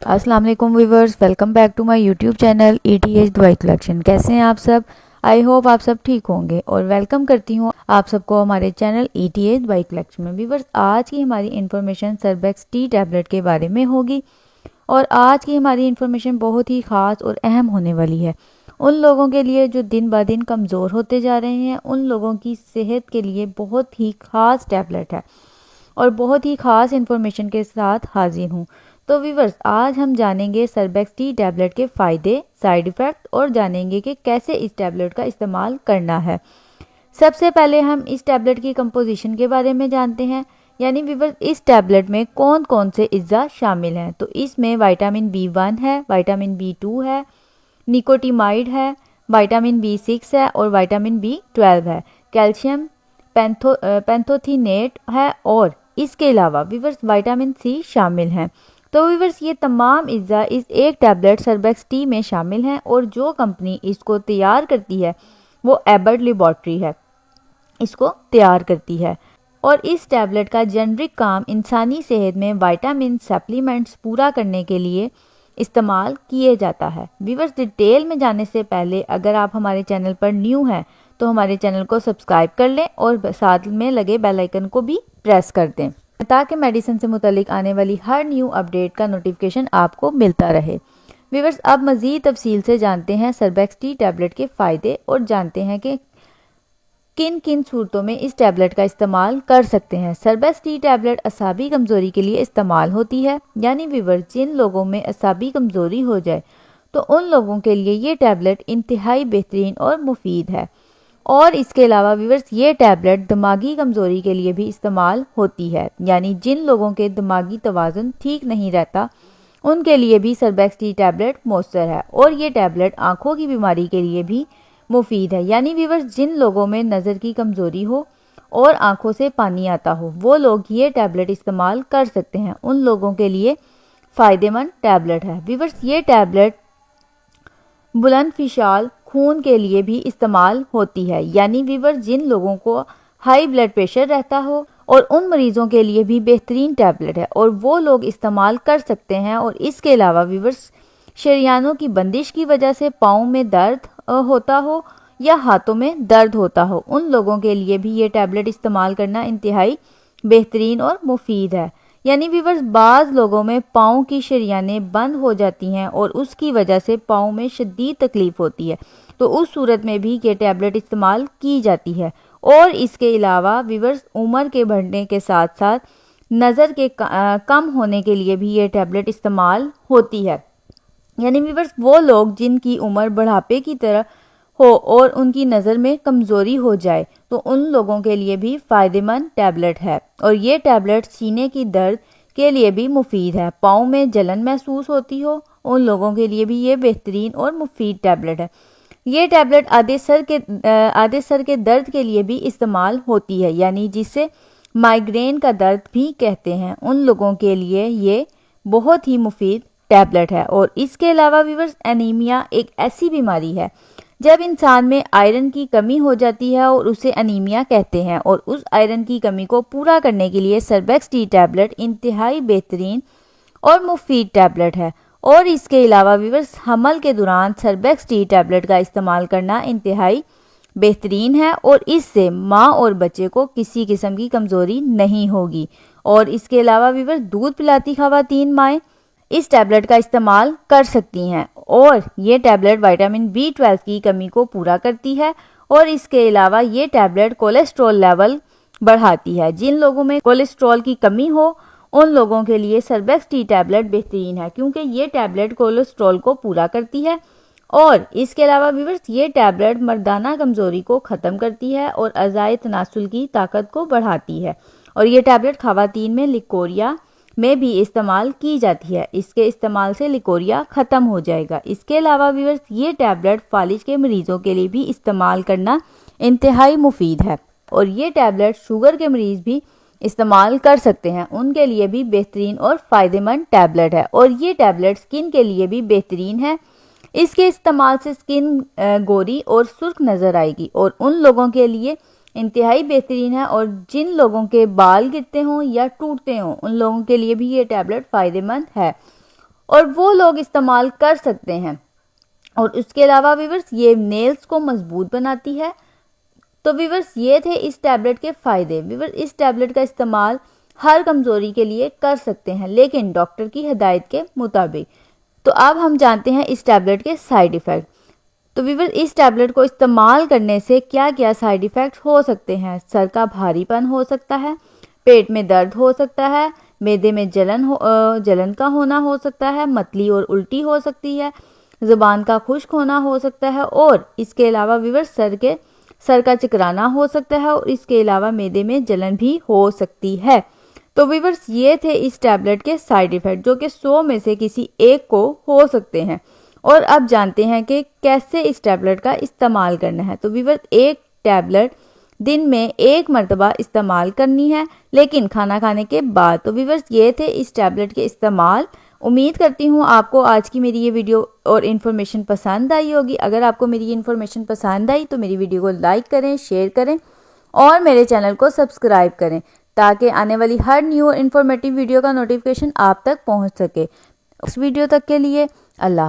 अस्सलाम वालेकुम viewers, welcome back to my YouTube channel ETH दवाई कलेक्शन। कैसे हैं आप सब? आई होप आप सब ठीक होंगे और वेलकम करती हूँ आप सबको हमारे चैनल ETH दवाई कलेक्शन में। व्यूवर्स, आज की हमारी इन्फॉर्मेशन सर्बेक्स टी टैबलेट के बारे में होगी और आज की हमारी इन्फॉर्मेशन बहुत ही ख़ास और अहम होने वाली है उन लोगों के लिए जो दिन ब दिन कमज़ोर होते जा रहे हैं। उन लोगों की सेहत के लिए बहुत ही ख़ास टैबलेट है और बहुत ही ख़ास इन्फॉर्मेशन के साथ हाजिर हूँ। तो व्यूवर्स, आज हम जानेंगे सर्बेक्स टी टैबलेट के फ़ायदे, साइड इफ़ेक्ट और जानेंगे कि कैसे इस टैबलेट का इस्तेमाल करना है। सबसे पहले हम इस टैबलेट की कंपोजिशन के बारे में जानते हैं, यानी व्यूवर्स इस टैबलेट में कौन कौन से अज्जा शामिल हैं। तो इसमें विटामिन B1 है, विटामिन B2 है, निकोटिमाइड है, विटामिन B6 है और विटामिन B12 है, कैल्शियम पैंथोथिनेट है और इसके अलावा व्यूवर्स विटामिन C शामिल हैं। तो व्यूवर्स, ये तमाम अज्जा इस एक टैबलेट सर्बेक्स टी में शामिल हैं और जो कंपनी इसको तैयार करती है वो एबर्ट लेबॉर्ट्री है, इसको तैयार करती है। और इस टैबलेट का जेनरिक काम इंसानी सेहत में विटामिन सप्लीमेंट्स पूरा करने के लिए इस्तेमाल किए जाता है। व्यूवर्स, डिटेल में जाने से पहले अगर आप हमारे चैनल पर न्यू हैं तो हमारे चैनल को सब्सक्राइब कर लें और साथ में लगे बेल आइकन को भी प्रेस कर दें ताकि मेडिसिन से मुतालिक आने वाली हर न्यू अपडेट का नोटिफिकेशन आपको मिलता रहे। व्यूवर्स, अब मज़ीद तफसील से जानते हैं सर्बेक्स टी टैबलेट के फ़ायदे और जानते हैं कि किन किन सूरतों में इस टैबलेट का इस्तेमाल कर सकते हैं। सर्बेक्स टी टैबलेट असाबी कमज़ोरी के लिए इस्तेमाल होती है, यानी व्यूवर्स जिन लोगों में असाबी कमज़ोरी हो जाए तो उन लोगों के लिए ये टैबलेट इंतहाई बेहतरीन और मुफीद है। और इसके अलावा व्यूवर्स ये टैबलेट दिमागी कमज़ोरी के लिए भी इस्तेमाल होती है, यानी जिन लोगों के दिमागी तवाज़ुन ठीक नहीं रहता उनके लिए भी सर्बेक्स टी टैबलेट मौसर है। और ये टैबलेट आँखों की बीमारी के लिए भी मुफीद है, यानी व्यूवर्स जिन लोगों में नज़र की कमज़ोरी हो और आँखों से पानी आता हो वो लोग ये टैबलेट इस्तेमाल कर सकते हैं, उन लोगों के लिए फ़ायदेमंद टैबलेट है। व्यूवर्स, ये टैबलेट बुलंद फिशाल खून के लिए भी इस्तेमाल होती है, यानी व्यूवर्स जिन लोगों को हाई ब्लड प्रेशर रहता हो और उन मरीजों के लिए भी बेहतरीन टैबलेट है और वो लोग इस्तेमाल कर सकते हैं। और इसके अलावा व्यूवर्स शरियानों की बंदिश की वजह से पाँव में दर्द होता हो या हाथों में दर्द होता हो, उन लोगों के लिए भी ये टैबलेट इस्तेमाल करना इंतहाई बेहतरीन और मुफीद है। यानी व्यूवर्स बाज़ लोगों में पाँव की शरियानें बंद हो जाती हैं और उसकी वजह से पाँव में शदीद तकलीफ़ होती है, तो उस सूरत में भी ये टैबलेट इस्तेमाल की जाती है। और इसके अलावा व्यूवर्स उम्र के बढ़ने के साथ साथ नज़र के कम होने के लिए भी ये टैबलेट इस्तेमाल होती है, यानी व्यूवर्स वो लोग जिनकी उम्र बढ़ापे की तरह हो और उनकी नज़र में कमज़ोरी हो जाए तो उन लोगों के लिए भी फ़ायदेमंद टैबलेट है। और ये टैबलेट सीने की दर्द के लिए भी मुफीद है, पाँव में जलन महसूस होती हो उन लोगों के लिए भी ये बेहतरीन और मुफीद टैबलेट है। ये टैबलेट आधे सर के दर्द के लिए भी इस्तेमाल होती है, यानी जिसे माइग्रेन का दर्द भी कहते हैं, उन लोगों के लिए ये बहुत ही मुफीद टैबलेट है। और इसके अलावा व्यूवर्स एनीमिया एक ऐसी बीमारी है जब इंसान में आयरन की कमी हो जाती है और उसे एनीमिया कहते हैं, और उस आयरन की कमी को पूरा करने के लिए सर्बेक्स टी टैबलेट इंतहाई बेहतरीन और मुफीद टैबलेट है। और इसके अलावा व्यूवर्स हमल के दौरान सर्बेक्स टी टैबलेट का इस्तेमाल करना इंतहाई बेहतरीन है और इससे माँ और बच्चे को किसी किस्म की कमज़ोरी नहीं होगी। और इसके अलावा व्यूवर्स दूध पिलाती ख़वातीन माएँ इस टैबलेट का इस्तेमाल कर सकती हैं और ये टैबलेट विटामिन B12 की कमी को पूरा करती है। और इसके अलावा ये टैबलेट कोलेस्ट्रॉल लेवल बढ़ाती है, जिन लोगों में कोलेस्ट्रॉल की कमी हो उन लोगों के लिए सर्बेक्स टी टैबलेट बेहतरीन है, क्योंकि ये टैबलेट कोलेस्ट्रॉल को पूरा करती है। और इसके अलावा व्यूवर्स ये टैबलेट मर्दाना कमज़ोरी को ख़त्म करती है और अज़ाए तनासुल की ताकत को बढ़ाती है। और ये टैबलेट ख़वातीन में लिकोरिया में भी इस्तेमाल की जाती है, इसके इस्तेमाल से लिकोरिया ख़त्म हो जाएगा। इसके अलावा व्यूवर्स ये टैबलेट फालिज के मरीज़ों के लिए भी इस्तेमाल करना इंतहाई मुफीद है और ये टैबलेट शुगर के मरीज़ भी इस्तेमाल कर सकते हैं, उनके लिए भी बेहतरीन और फ़ायदेमंद टैबलेट है। और ये टैबलेट स्किन के लिए भी बेहतरीन है, इसके इस्तेमाल से स्किन गोरी और सुर्ख नज़र आएगी और उन लोगों के लिए इंतहाई बेहतरीन है। और जिन लोगों के बाल गिरते हों या टूटते हों उन लोगों के लिए भी ये टैबलेट फ़ायदेमंद है। اور وہ لوگ استعمال کر سکتے ہیں۔ اور اس کے علاوہ ویورز یہ نیلز کو مضبوط بناتی ہے۔ تو ویورز یہ تھے اس ٹیبلٹ کے فائدے۔ ویورز اس ٹیبلٹ کا استعمال ہر کمزوری کے لیے کر سکتے ہیں لیکن ڈاکٹر کی ہدایت کے مطابق۔ تو اب ہم جانتے ہیں اس ٹیبلٹ کے سائیڈ ایفیکٹ۔ تو ویورز اس ٹیبلٹ کو استعمال کرنے سے کیا کیا سائیڈ ایفیکٹ ہو سکتے ہیں؟ سر کا بھاری پن ہو سکتا ہے، پیٹ میں درد ہو سکتا ہے، معدے میں جلن کا ہونا ہو سکتا ہے، متلی اور الٹی ہو سکتی ہے، زبان کا خشک ہونا ہو سکتا ہے، اور اس کے علاوہ ویورز سر کا چکرانا ہو سکتا ہے، اور اس کے علاوہ معدے میں جلن بھی ہو سکتی ہے۔ تو ویورز یہ تھے اس ٹیبلٹ کے سائیڈ ایفیکٹ جو کہ 100 میں سے کسی ایک کو ہو سکتے ہیں۔ اور اب جانتے ہیں کہ کیسے اس ٹیبلٹ کا استعمال کرنا ہے۔ تو ویورز ایک ٹیبلٹ دن میں 1 مرتبہ استعمال کرنی ہے لیکن کھانا کھانے کے بعد۔ تو ویورز یہ تھے اس ٹیبلٹ کے استعمال۔ امید کرتی ہوں آپ کو آج کی میری یہ ویڈیو اور انفارمیشن پسند آئی ہوگی۔ اگر آپ کو میری یہ انفارمیشن پسند آئی تو میری ویڈیو کو لائک کریں، شیئر کریں اور میرے چینل کو سبسکرائب کریں تاکہ آنے والی ہر نیو اور انفارمیٹیو ویڈیو کا نوٹیفیکیشن آپ تک پہنچ سکے۔ اس ویڈیو تک کے لیے اللہ